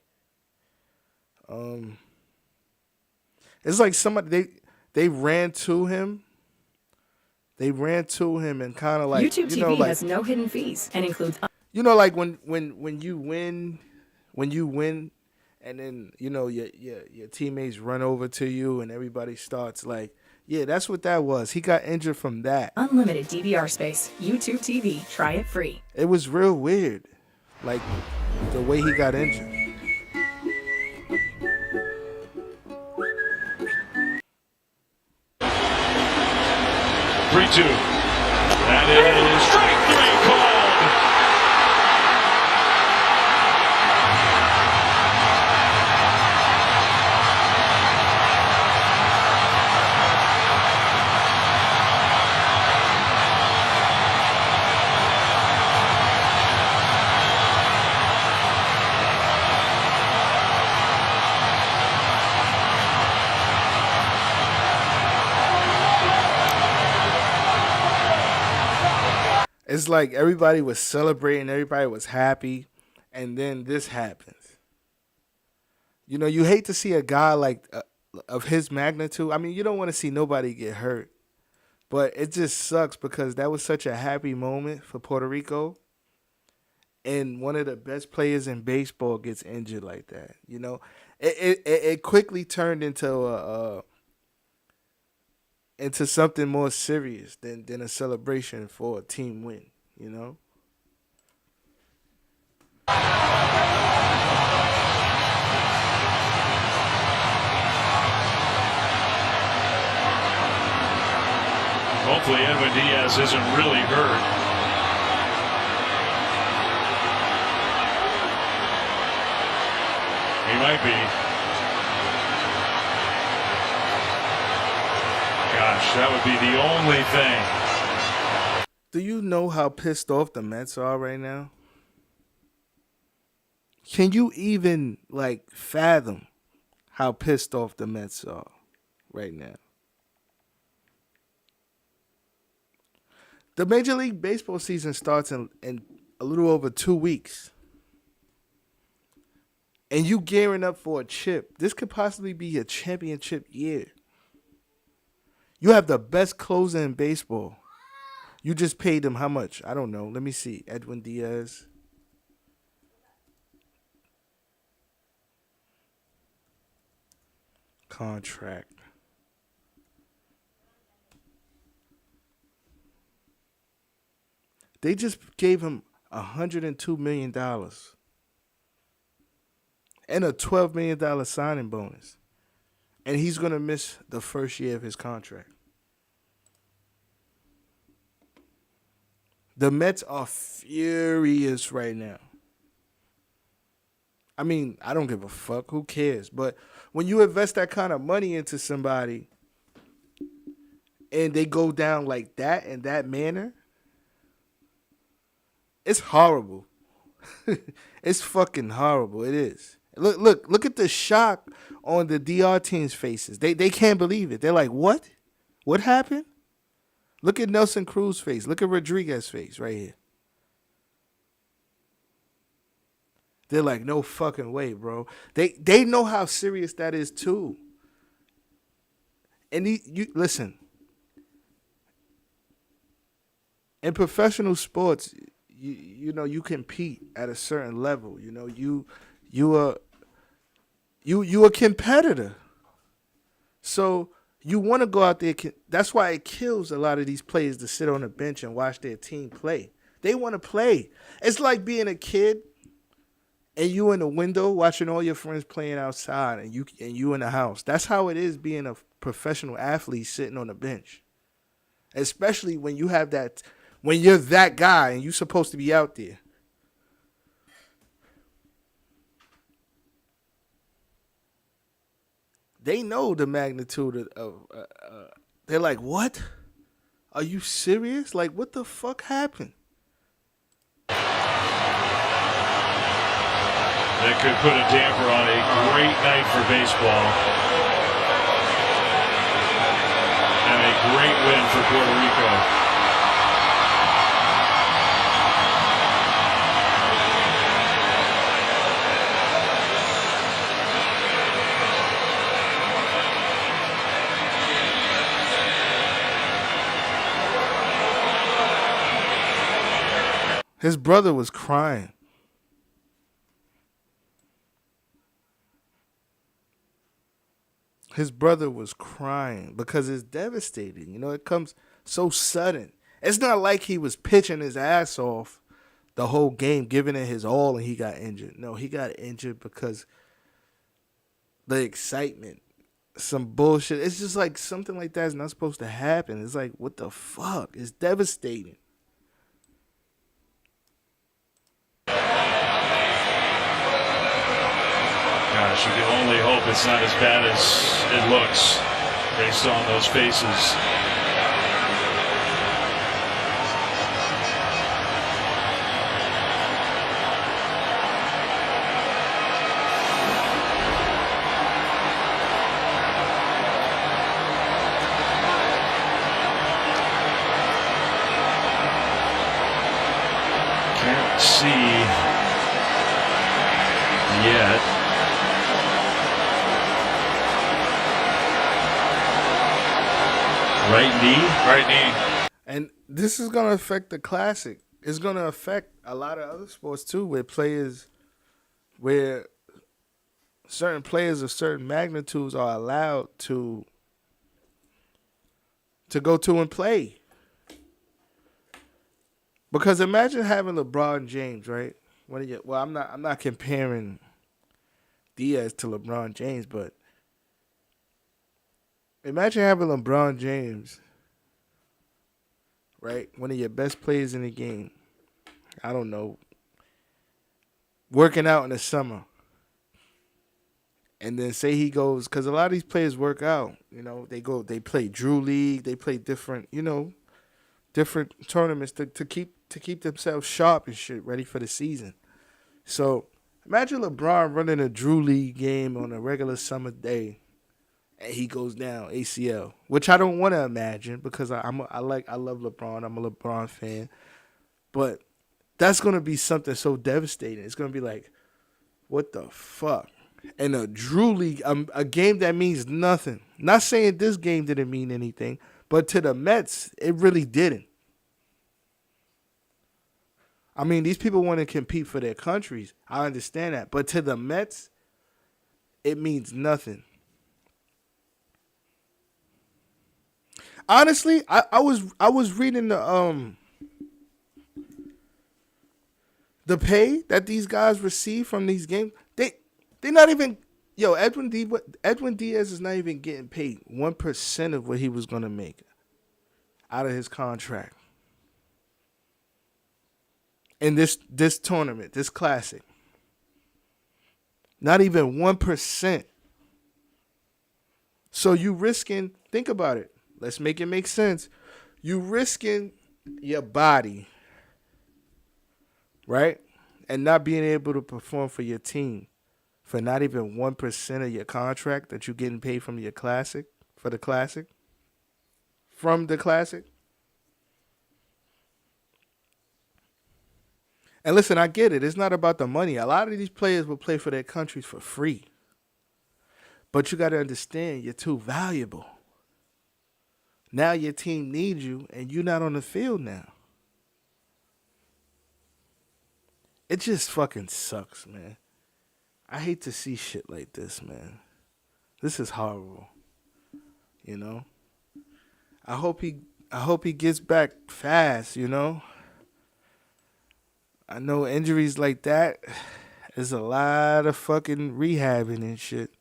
It's like somebody they ran to him. They ran to him and kind of like YouTube TV has no hidden fees and includes. Like when you win, and then your teammates run over to you and everybody starts like, yeah, that's what that was. He got injured from that. Unlimited DVR space. YouTube TV. Try it free. It was real weird, like the way he got injured. 3-2. That is strike three called. It's like everybody was celebrating, everybody was happy, and then this happens. You hate to see a guy like of his magnitude. I mean, you don't want to see nobody get hurt, but it just sucks because that was such a happy moment for Puerto Rico, and one of the best players in baseball gets injured like that. It quickly turned into something more serious than a celebration for a team win, Hopefully Edwin Diaz isn't really hurt. He might be. Gosh, that would be the only thing. Do you know how pissed off the Mets are right now? Can you even fathom how pissed off the Mets are right now? The Major League Baseball season starts in a little over 2 weeks. And you gearing up for a chip. This could possibly be a championship year. You have the best closer in baseball. You just paid him how much? I don't know. Let me see. Edwin Diaz. Contract. They just gave him $102 million and a $12 million signing bonus. And he's going to miss the first year of his contract. The Mets are furious right now. I mean, I don't give a fuck. Who cares? But when you invest that kind of money into somebody and they go down like that in that manner, it's horrible. It's fucking horrible. It is. Look at the shock on the DR team's faces. They can't believe it. They're like, what? What happened? Look at Nelson Cruz's face. Look at Rodriguez's face right here. They're like, no fucking way, bro. They know how serious that is too. And you listen. In professional sports, you know you compete at a certain level. You know you a competitor. So you want to go out there. That's why it kills a lot of these players to sit on the bench and watch their team play. They want to play. It's like being a kid and you in the window watching all your friends playing outside, and you in the house. That's how it is being a professional athlete sitting on the bench. Especially when you have that, when you're that guy and you're supposed to be out there. They know the magnitude of they're like, what? Are you serious? Like, what the fuck happened? That could put a damper on a great night for baseball. And a great win for Puerto Rico. His brother was crying. His brother was crying because it's devastating. You know, it comes so sudden. It's not like he was pitching his ass off the whole game, giving it his all, and he got injured. No, he got injured because the excitement, some bullshit. It's just like something like that is not supposed to happen. It's like, what the fuck? It's devastating. Gosh, you can only hope it's not as bad as it looks based on those faces. Can't see yet. Right knee? Right knee. And this is going to affect the Classic. It's going to affect a lot of other sports too, where certain players of certain magnitudes are allowed to go to and play. Because imagine having LeBron James, right? Well, I'm not comparing Diaz to LeBron James, but imagine having LeBron James, right? One of your best players in the game. I don't know. Working out in the summer. And then say he goes, because a lot of these players work out. You know, they play Drew League. They play different tournaments to keep themselves sharp and shit, ready for the season. So imagine LeBron running a Drew League game on a regular summer day. And he goes down ACL, which I don't want to imagine because I love LeBron. I'm a LeBron fan, but that's gonna be something so devastating. It's gonna be like, what the fuck? And a Drew League, a game that means nothing. Not saying this game didn't mean anything, but to the Mets, it really didn't. I mean, these people want to compete for their countries. I understand that, but to the Mets, it means nothing. Honestly, I was reading the pay that these guys receive from these games. They're not even Edwin Diaz is not even getting paid 1% of what he was gonna make out of his contract in this tournament, this Classic. Not even 1%. So you risking, think about it. Let's make it make sense. You risking your body, right? And not being able to perform for your team for not even 1% of your contract that you're getting paid from your classic, for the classic, from the classic. And listen, I get it. It's not about the money. A lot of these players will play for their countries for free. But you got to understand, you're too valuable. Now your team needs you, and you're not on the field now. It just fucking sucks, man. I hate to see shit like this, man. This is horrible. You know? I hope he gets back fast, you know? I know injuries like that, there's a lot of fucking rehabbing and shit.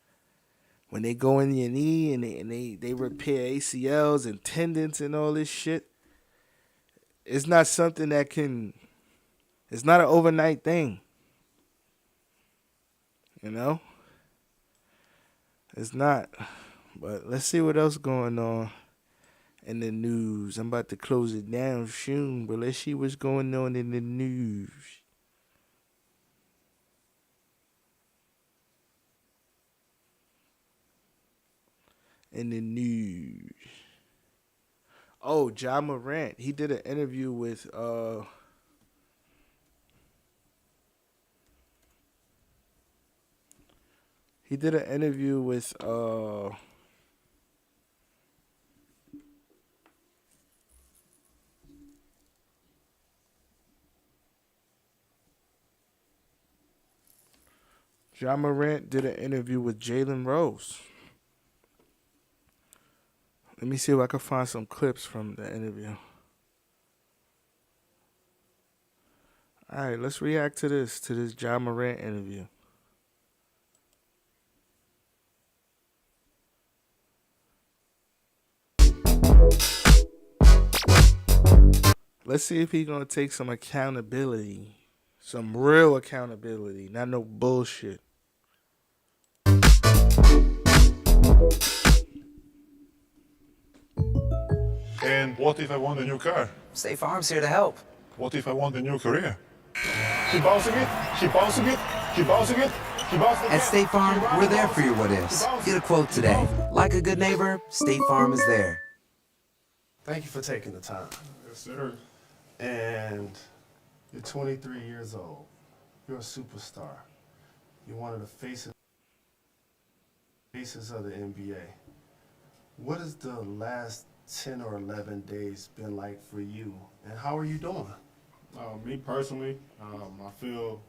When they go in your knee and they repair ACLs and tendons and all this shit, it's not something that it's not an overnight thing. You know? It's not. But let's see what else going on in the news. I'm about to close it down soon, but let's see what's going on in the news. In the news. Oh, Ja Morant. He did an interview with Ja Morant did an interview with Jalen Rose. Let me see if I can find some clips from the interview. All right, let's react to this Ja Morant interview. Let's see if he's going to take some accountability. Some real accountability, not no bullshit. And what if I want a new car? State Farm's here to help. What if I want a new career? Keep bouncing it, keep bouncing it, keep bouncing it, keep bouncing it. At State Farm, we're there for your what ifs. Get a quote today. Like a good neighbor, State Farm is there. Thank you for taking the time. Yes, sir. And you're 23 years old. You're a superstar. You're one of the faces of the NBA. What has the last 10 or 11 days been like for you, and how are you doing? Me personally, I feel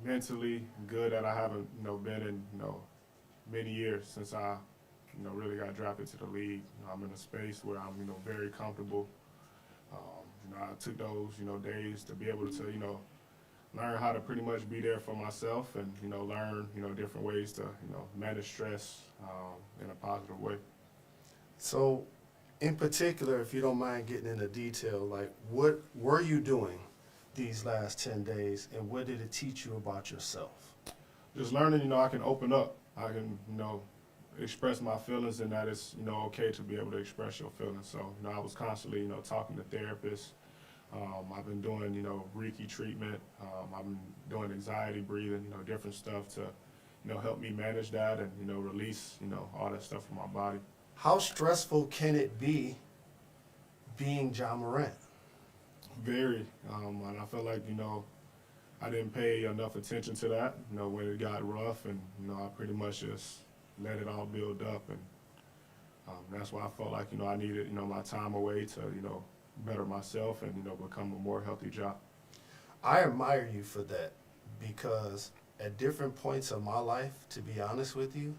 mentally good that I haven't, been in, many years since I, really got drafted to the league. I'm in a space where I'm, very comfortable. I took those, days to be able to, learn how to pretty much be there for myself and, learn, different ways to, manage stress in a positive way. So, in particular, if you don't mind getting into detail, like what were you doing these last 10 days and what did it teach you about yourself? Just learning, I can open up. I can, express my feelings and that it's, okay to be able to express your feelings. So, I was constantly, talking to therapists. I've been doing, Reiki treatment. I've been doing anxiety breathing, different stuff to, help me manage that and, release, all that stuff from my body. How stressful can it be being Ja Morant? Very. And I feel like, I didn't pay enough attention to that, when it got rough and, I pretty much just let it all build up. And that's why I felt like, I needed, my time away to, better myself and, become a more healthy Ja. I admire you for that because at different points of my life, to be honest with you,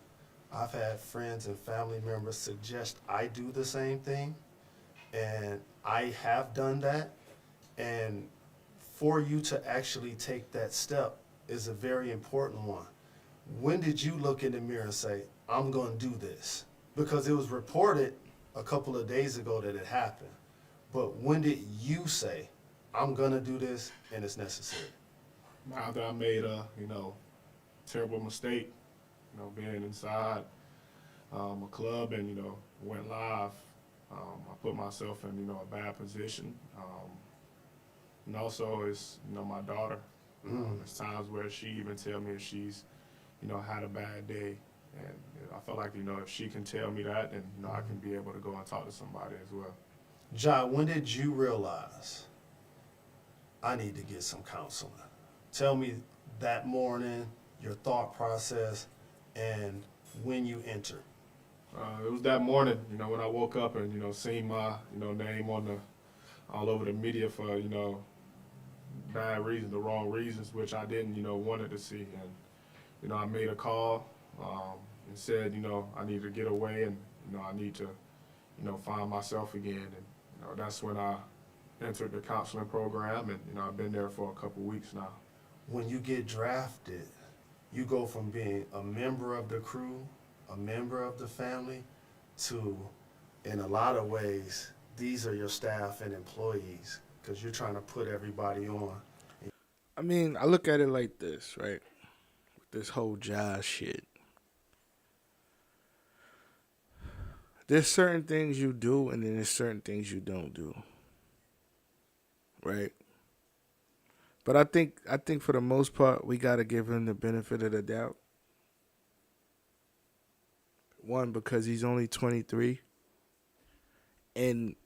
I've had friends and family members suggest I do the same thing, and I have done that. And for you to actually take that step is a very important one. When did you look in the mirror and say, I'm going to do this? Because it was reported a couple of days ago that it happened. But when did you say, I'm going to do this and it's necessary? Now that I made a, terrible mistake, being inside a club and, went live, I put myself in, a bad position. And also it's, my daughter. There's times where she even tell me if she's, had a bad day. And I feel like, if she can tell me that, then, I can be able to go and talk to somebody as well. John, when did you realize I need to get some counseling? Tell me that morning, your thought process, and when you entered. It was that morning, when I woke up and, seen my, name on all over the media for, bad reasons, the wrong reasons, which I didn't, wanted to see. And, I made a call and said, I need to get away and, I need to, find myself again. And, that's when I entered the counseling program, and, I've been there for a couple weeks now. When you get drafted, you go from being a member of the crew, a member of the family, to, in a lot of ways, these are your staff and employees, because you're trying to put everybody on. I mean, I look at it like this, right? With this whole Diaz shit. There's certain things you do, and then there's certain things you don't do. Right? But I think for the most part, we got to give him the benefit of the doubt. One, because he's only 23. And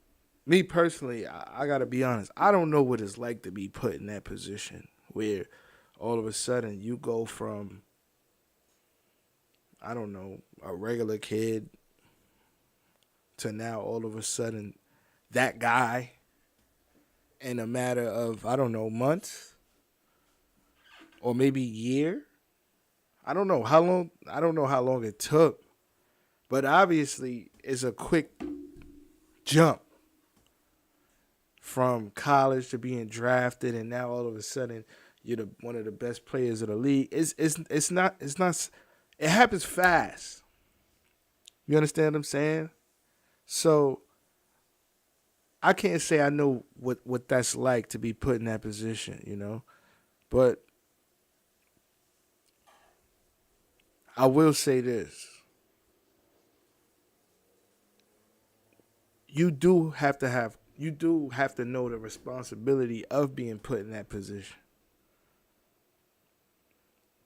me personally, I got to be honest, I don't know what it's like to be put in that position where all of a sudden you go from, I don't know, a regular kid to now all of a sudden that guy in a matter of, I don't know, months or maybe year. I don't know how long it took, but obviously it's a quick jump from college to being drafted, and now all of a sudden you're one of the best players of the league. It's not. It happens fast. You understand what I'm saying? So I can't say I know what that's like to be put in that position, but I will say this. You do have to know the responsibility of being put in that position.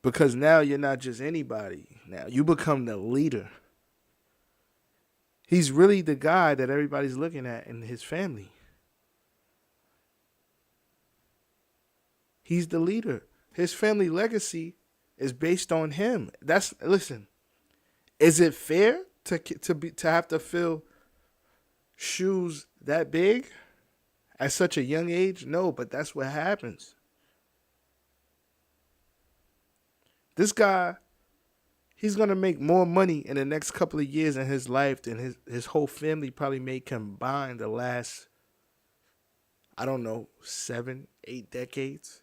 Because now you're not just anybody. Now you become the leader. He's really the guy that everybody's looking at in his family. He's the leader. His family legacy is based on him. Listen. Is it fair to have to fill shoes that big at such a young age? No, but that's what happens. This guy, he's going to make more money in the next couple of years in his life than his whole family probably made combined the last, I don't know, 7, 8 decades.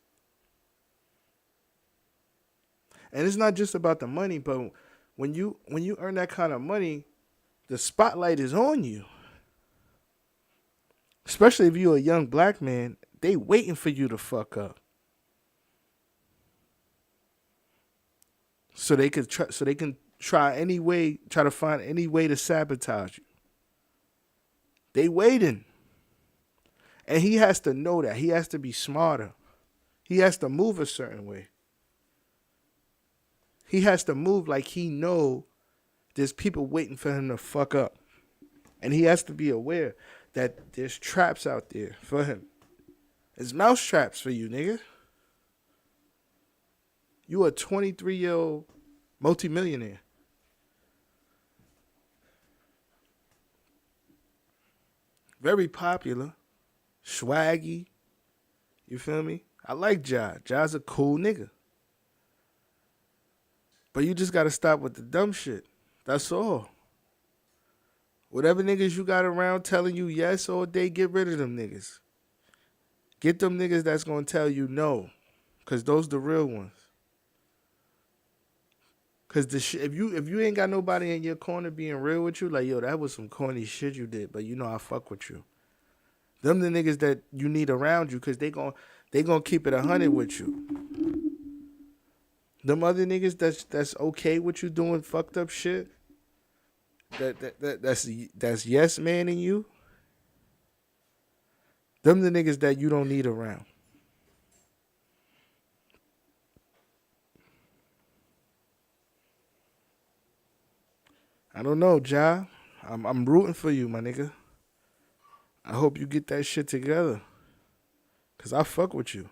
And it's not just about the money, but when you earn that kind of money, the spotlight is on you. Especially if you're a young black man, they waiting for you to fuck up. So they can try to find any way to sabotage you. They waiting. And he has to know that. He has to be smarter. He has to move a certain way. He has to move like he know there's people waiting for him to fuck up. And he has to be aware that there's traps out there for him. There's mouse traps for you, nigga. You a 23-year-old multimillionaire. Very popular. Swaggy. You feel me? I like Ja. Ja's a cool nigga. But you just got to stop with the dumb shit. That's all. Whatever niggas you got around telling you yes all day, get rid of them niggas. Get them niggas that's going to tell you no. Because those the real ones. Because if you ain't got nobody in your corner being real with you, like, yo, that was some corny shit you did, but you know I fuck with you. Them the niggas that you need around you because they gonna keep it 100 with you. Them other niggas that's okay with you doing fucked up shit. That's yes man in you. Them the niggas that you don't need around. I don't know, Ja. I'm rooting for you, my nigga. I hope you get that shit together. Cause I fuck with you.